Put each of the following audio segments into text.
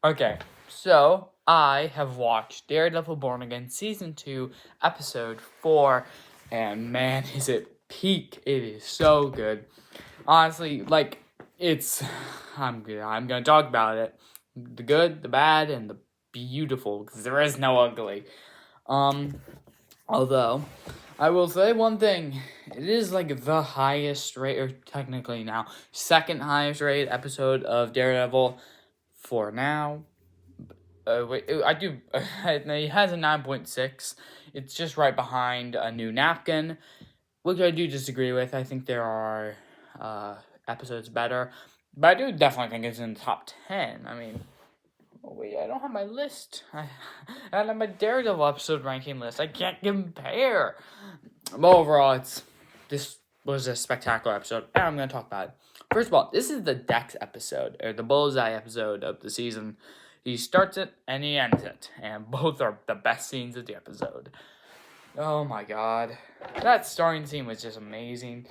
Okay, so I have watched Daredevil Born Again Season 2, Episode 4, and man, is it peak. It is so good. Honestly, I'm gonna talk about it. The good, the bad, and the beautiful, because there is no ugly. Although, I will say one thing. It is like the highest rate, or technically now, second highest rated episode of Daredevil for now. It has a 9.6. It's just right behind A New Napkin, which I do disagree with. I think there are episodes better, but I do definitely think it's in the top 10. I mean, I don't have my list. I don't have my Daredevil episode ranking list. I can't compare. But overall, this was a spectacular episode, and I'm going to talk about it. First of all, this is the Dex episode, or the Bullseye episode of the season. He starts it and he ends it, and both are the best scenes of the episode. Oh my god. That starting scene was just amazing.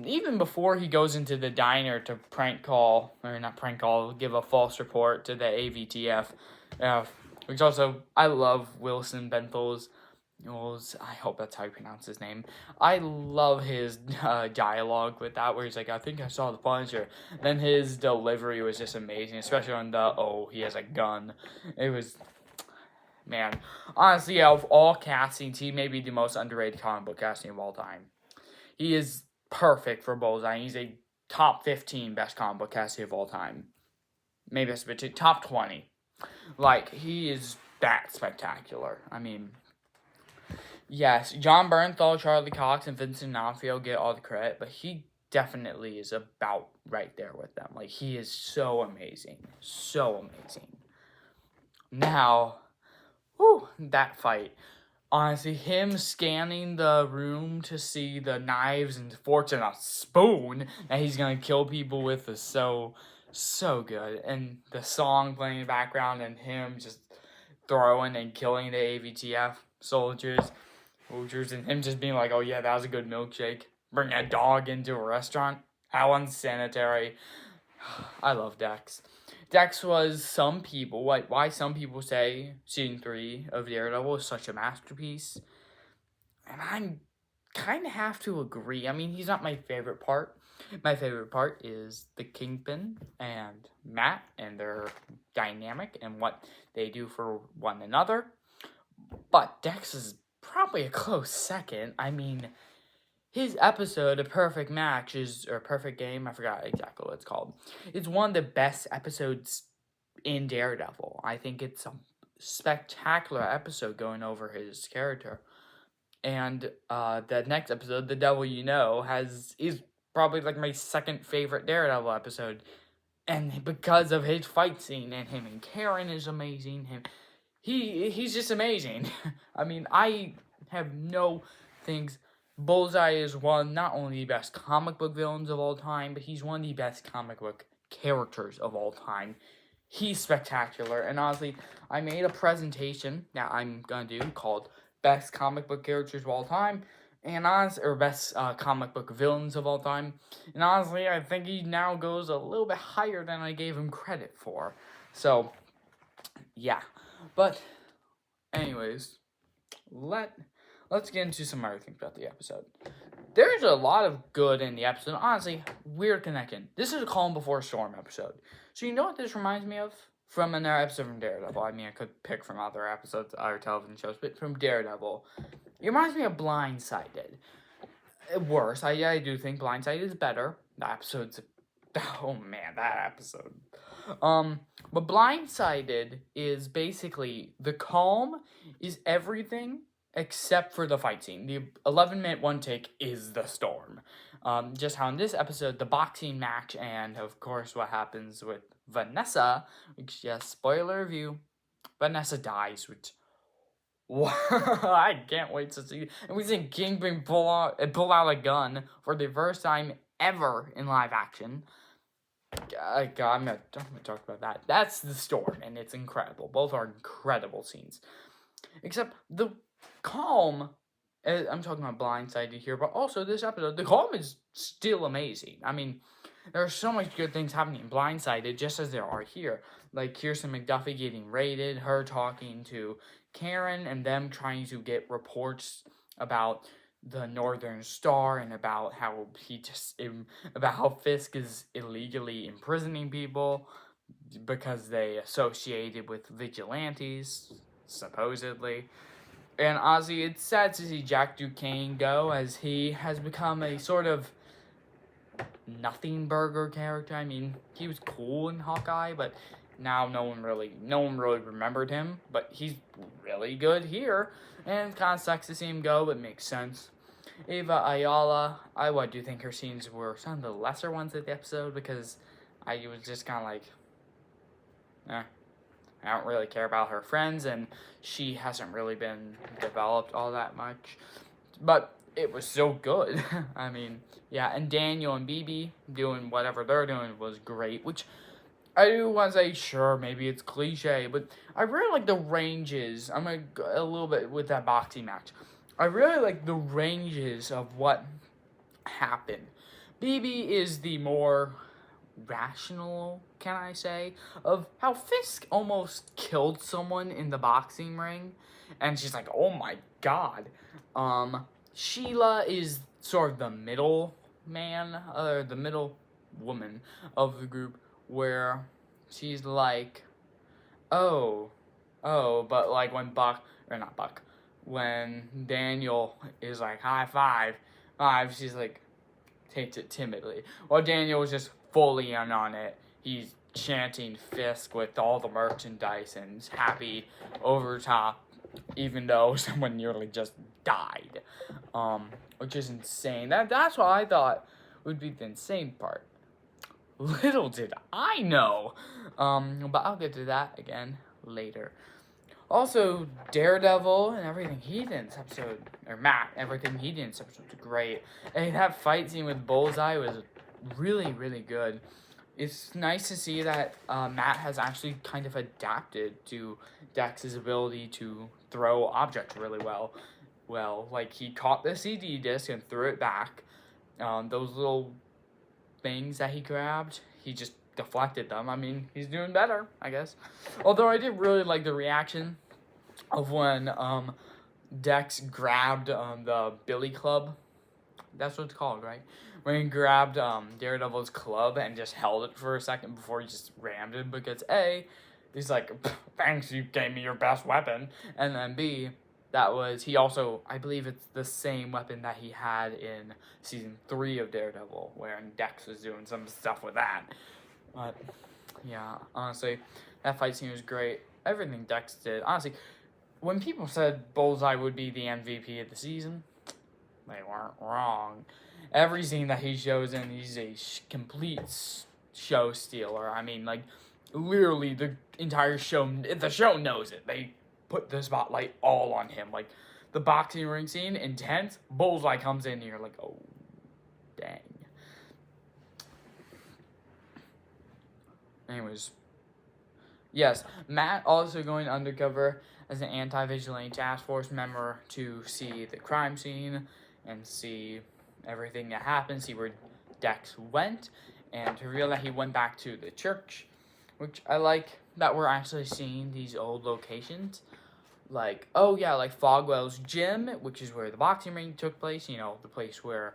Even before he goes into the diner to give a false report to the AVTF, which also, I love Wilson Benthal's. I hope that's how you pronounce his name. I love his dialogue with that, where he's like, I think I saw the furniture. Then his delivery was just amazing, especially on he has a gun. It was, man, honestly, out of all castings, he may be the most underrated comic book casting of all time. He is perfect for Bullseye. He's a top 15 best comic book casting of all time. Maybe that's a bit too, top 20. He is that spectacular. I mean, yes, John Bernthal, Charlie Cox, and Vincent D'Onofrio get all the credit, but he definitely is about right there with them. He is so amazing. So amazing. Now, that fight. Honestly, him scanning the room to see the knives and forks and a spoon that he's gonna kill people with is so good. And the song playing in the background and him just throwing and killing the AVTF soldiers, and him just being like, oh yeah, that was a good milkshake. Bring a dog into a restaurant? How unsanitary. I love Dex. Dex was why some people say season 3 of Daredevil is such a masterpiece. And I kind of have to agree. I mean, he's not my favorite part. My favorite part is the Kingpin and Matt and their dynamic and what they do for one another. But Dex is probably a close second. I mean, his episode, A Perfect Match, or Perfect Game, I forgot exactly what it's called. It's one of the best episodes in Daredevil. I think it's a spectacular episode going over his character. And the next episode, The Devil You Know, is probably my second favorite Daredevil episode. And because of his fight scene, and him and Karen is amazing. He's just amazing. I mean, I have no things. Bullseye is not only the best comic book villains of all time, but he's one of the best comic book characters of all time. He's spectacular, and honestly, I made a presentation that I'm gonna do called Best Comic Book Characters of All Time, or Best Comic Book Villains of All Time, and honestly, I think he now goes a little bit higher than I gave him credit for. So, yeah. But, anyways, let's get into some other things about the episode. There's a lot of good in the episode. Honestly, weird connection. This is a Calm Before Storm episode. So you know what this reminds me of? From another episode from Daredevil. I mean, I could pick from other episodes, other television shows, but from Daredevil. It reminds me of Blindsided. Worse. I do think Blindsided is better. The episode's... Oh, man, that episode. But Blindsided is basically... The calm is everything except for the fight scene. The 11-minute one take is the storm. Just how in this episode, the boxing match, and of course what happens with Vanessa, which, yes, spoiler review, Vanessa dies, which, I can't wait to see. And we see Kingpin pull out a gun for the first time ever in live action. God, I'm gonna talk about that. That's the storm, and it's incredible. Both are incredible scenes. Except the calm, I'm talking about Blindsided here, but also this episode, the calm is still amazing. I mean, there are so much good things happening in Blindsided, just as there are here. like Kirsten McDuffie getting raided, her talking to Karen, and them trying to get reports about the Northern Star and about how about how Fisk is illegally imprisoning people because they associated with vigilantes, supposedly. And honestly, it's sad to see Jack Duquesne go, as he has become a sort of nothing burger character. I mean, he was cool in Hawkeye, but now no one really remembered him. But he's really good here, and it kind of sucks to see him go, but makes sense. Ava Ayala, I do think her scenes were some of the lesser ones of the episode, because I was just kind of like, I don't really care about her friends, and she hasn't really been developed all that much. But it was so good. I mean, yeah, and Daniel and BB doing whatever they're doing was great, which I do want to say, sure, maybe it's cliche, but I really like the ranges. I'm going to go a little bit with that boxing match. I really like the ranges of what happened. BB is the more rational, can I say, of how Fisk almost killed someone in the boxing ring, and she's like, oh my god. Sheila is sort of the middle man, or the middle woman of the group, where she's like, but like when Daniel is like, high five, she's like, takes it timidly. While Daniel was just fully in on it. He's chanting Fisk with all the merchandise and is happy over top, even though someone nearly just died. Which is insane. That's what I thought would be the insane part. Little did I know. But I'll get to that again later. Also, Daredevil and everything he did in this episode, or Matt, everything he did in this episode was great. And that fight scene with Bullseye was really, really good. It's nice to see that Matt has actually kind of adapted to Dex's ability to throw objects really well. Like, he caught the CD disc and threw it back. Those little things that he grabbed, he just deflected them. I mean, he's doing better, I guess. Although I did really like the reaction of when Dex grabbed the Billy Club. That's what it's called, right? When he grabbed Daredevil's club and just held it for a second before he just rammed it, because A, he's like, thanks, you gave me your best weapon. And then B, he also, I believe it's the same weapon that he had in season 3 of Daredevil, where Dex was doing some stuff with that. But, yeah, honestly, that fight scene was great. Everything Dex did. Honestly, when people said Bullseye would be the MVP of the season, they weren't wrong. Every scene that he shows in, he's a complete show stealer. I mean, like, literally, the entire show, the show knows it. They put the spotlight all on him. Like, the boxing ring scene, intense, Bullseye comes in and you're like, oh, dang. Anyways, yes, Matt also going undercover as an anti-vigilante task force member to see the crime scene and see everything that happened, see where Dex went, and to reveal that he went back to the church, which I like that we're actually seeing these old locations. Like, oh yeah, like Fogwell's gym, which is where the boxing ring took place, you know, the place where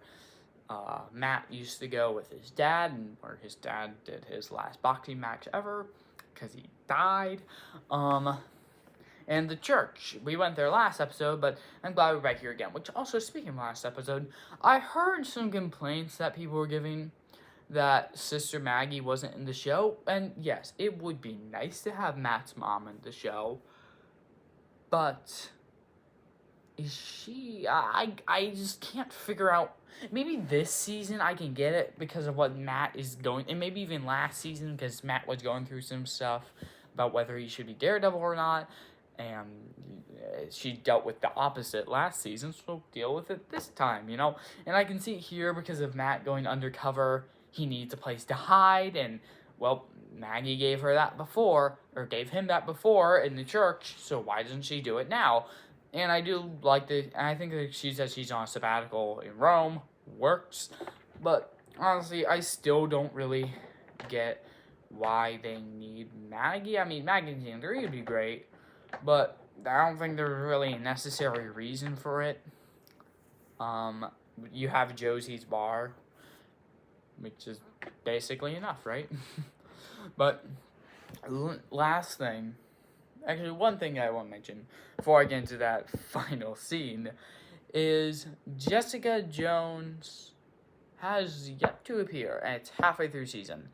Matt used to go with his dad, and where his dad did his last boxing match ever, because he died. And the church. We went there last episode, but I'm glad we're back here again. Which, also, speaking of last episode, I heard some complaints that people were giving that Sister Maggie wasn't in the show. And yes, it would be nice to have Matt's mom in the show. But is she? I just can't figure out. Maybe this season I can get it because of what Matt is going, and maybe even last season because Matt was going through some stuff about whether he should be Daredevil or not, and she dealt with the opposite last season, so deal with it this time, you know? And I can see it here because of Matt going undercover. He needs a place to hide, and, well, Maggie gave him that before in the church, so why doesn't she do it now? And I do like I think that she says she's on a sabbatical in Rome, works, but honestly, I still don't really get why they need Maggie. I mean, Maggie in season 3 would be great, but I don't think there's really a necessary reason for it. You have Josie's bar, which is basically enough, right? But last thing, actually, one thing I want to mention before I get into that final scene is Jessica Jones has yet to appear, and it's halfway through season.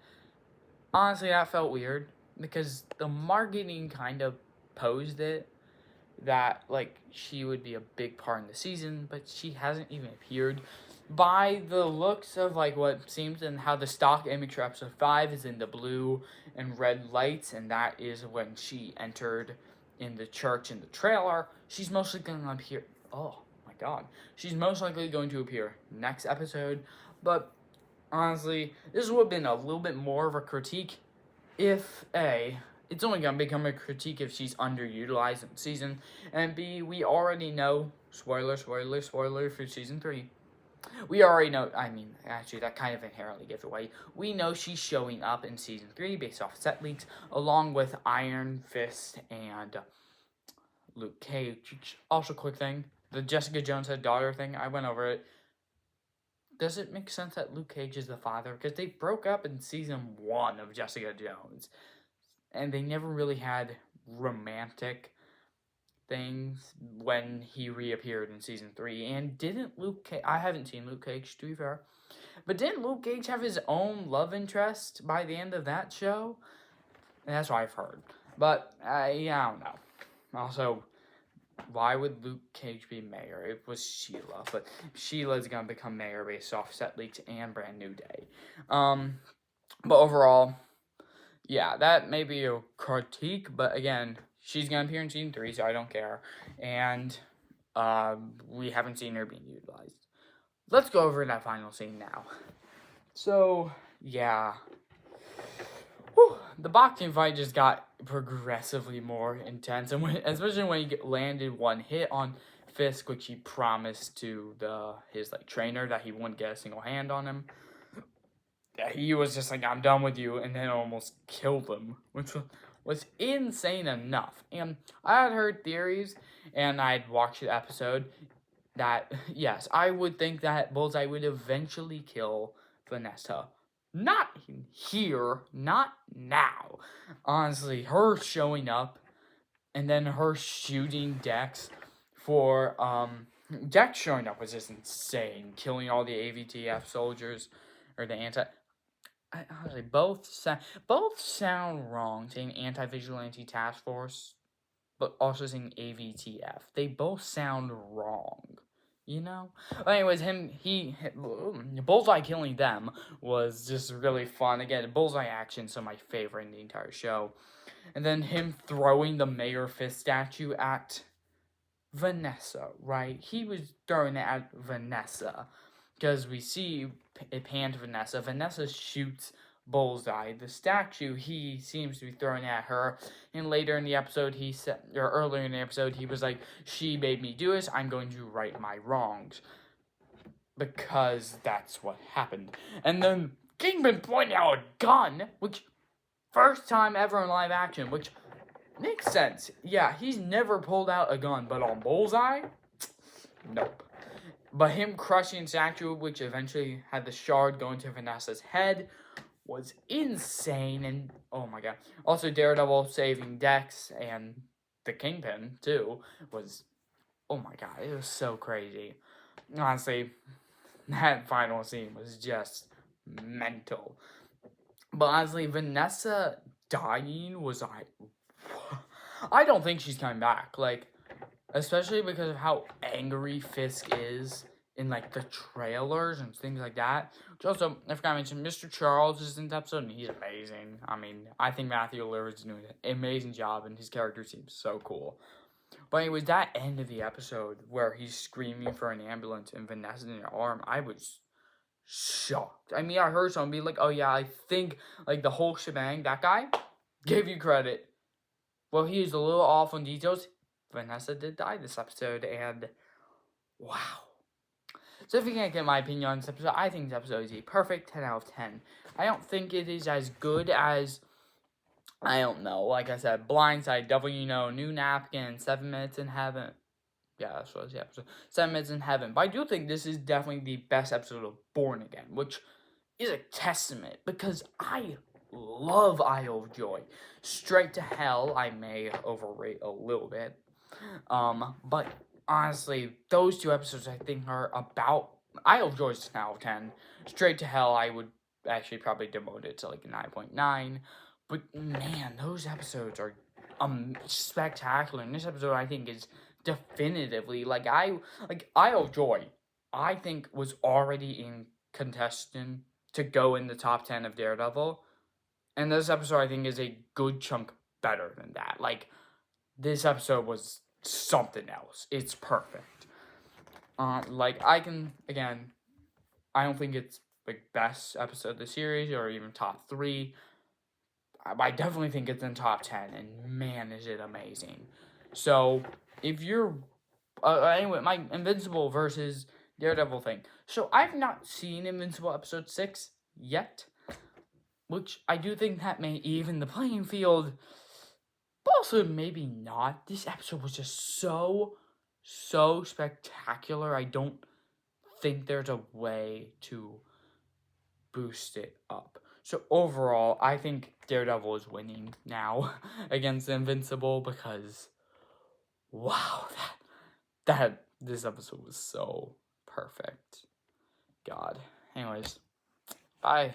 Honestly, that felt weird because the marketing kind of posed it that like she would be a big part in the season, but she hasn't even appeared. By the looks of like what seems and how the stock image for episode 5 is in the blue and red lights, and that is when she entered in the church in the trailer, she's mostly going to appear. Oh my god, she's most likely going to appear next episode. But honestly, this would have been a little bit more of a critique if A, it's only going to become a critique if she's underutilized in the season, and B, we already know, spoiler for season 3, we already know, I mean, actually, that kind of inherently gives away, we know she's showing up in season 3 based off set leaks, along with Iron Fist and Luke Cage. Also, quick thing, the Jessica Jones had daughter thing, I went over it. Does it make sense that Luke Cage is the father? Because they broke up in season 1 of Jessica Jones, and they never really had romantic things when he reappeared in season 3. And didn't Luke Cage, I haven't seen Luke Cage, to be fair, but didn't Luke Cage have his own love interest by the end of that show? And that's what I've heard. But, yeah, I don't know. Also, why would Luke Cage be mayor? It was Sheila, but Sheila's gonna become mayor based off set leaks and Brand New Day. But overall, yeah, that may be a critique, but again, she's gonna appear in season 3, so I don't care. And we haven't seen her being utilized. Let's go over that final scene now. So, yeah. Whew, the boxing fight just got progressively more intense, and especially when he landed one hit on Fisk, which he promised to his trainer that he wouldn't get a single hand on him. He was just like, I'm done with you, and then almost killed him, which was insane enough. And I had heard theories, and I'd watched the episode, that, yes, I would think that Bullseye would eventually kill Vanessa. Not here, not now. Honestly, her showing up, and then her shooting Dex for, Dex showing up was just insane, killing all the AVTF soldiers, or the honestly, both sound wrong, saying Anti-Vigilante Task Force, but also saying AVTF. They both sound wrong, you know? But anyways, Bullseye killing them was just really fun. Again, Bullseye action, so my favorite in the entire show. And then him throwing the Mayor Fist statue at Vanessa, right? He was throwing it at Vanessa. Because we see it pan to Vanessa. Vanessa shoots Bullseye. The statue, he seems to be throwing at her. And later in the episode, earlier in the episode, he was like, she made me do this. I'm going to right my wrongs. Because that's what happened. And then Kingpin pointed out a gun, which, first time ever in live action, which makes sense. Yeah, he's never pulled out a gun, but on Bullseye? Nope. But him crushing statue, which eventually had the shard going to Vanessa's head, was insane. And oh my god. Also, Daredevil saving Dex and the Kingpin, too, was, oh my god, it was so crazy. Honestly, that final scene was just mental. But honestly, Vanessa dying was I don't think she's coming back. Especially because of how angry Fisk is in, the trailers and things like that. Which also, I forgot to mention, Mr. Charles is in the episode, and he's amazing. I mean, I think Matthew Lillard is doing an amazing job, and his character seems so cool. But anyways, that end of the episode, where he's screaming for an ambulance and Vanessa's in her arm, I was shocked. I mean, I heard someone be like, oh yeah, I think, the whole shebang, that guy, gave you credit. Well, he is a little off on details. Vanessa did die this episode, and wow. So if you can't get my opinion on this episode, I think this episode is a perfect 10 out of 10. I don't think it is as good as, I don't know, like I said, Blindside, Devil You Know, New Napkin, 7 Minutes in Heaven. Yeah, that's what the episode. 7 Minutes in Heaven. But I do think this is definitely the best episode of Born Again, which is a testament because I love Isle of Joy. Straight to Hell, I may overrate a little bit. But honestly, those two episodes I think are about. Isle of Joy is 10 out of 10. Straight to Hell, I would actually probably demote it to like a 9.9. But man, those episodes are spectacular. And this episode I think is definitively like Isle of Joy. I think was already in contestant to go in the top 10 of Daredevil. And this episode I think is a good chunk better than that. Like this episode was something else. It's perfect. Like I can again, I don't think it's like best episode of the series or even top 3. I definitely think it's in top 10, and man, is it amazing. So if you're anyway, my Invincible versus Daredevil thing. So I've not seen Invincible episode 6 yet, which I do think that may even the playing field. But also maybe not. This episode was just so spectacular. I don't think there's a way to boost it up. So overall, I think Daredevil is winning now against Invincible because wow, that this episode was so perfect. God. Anyways, bye.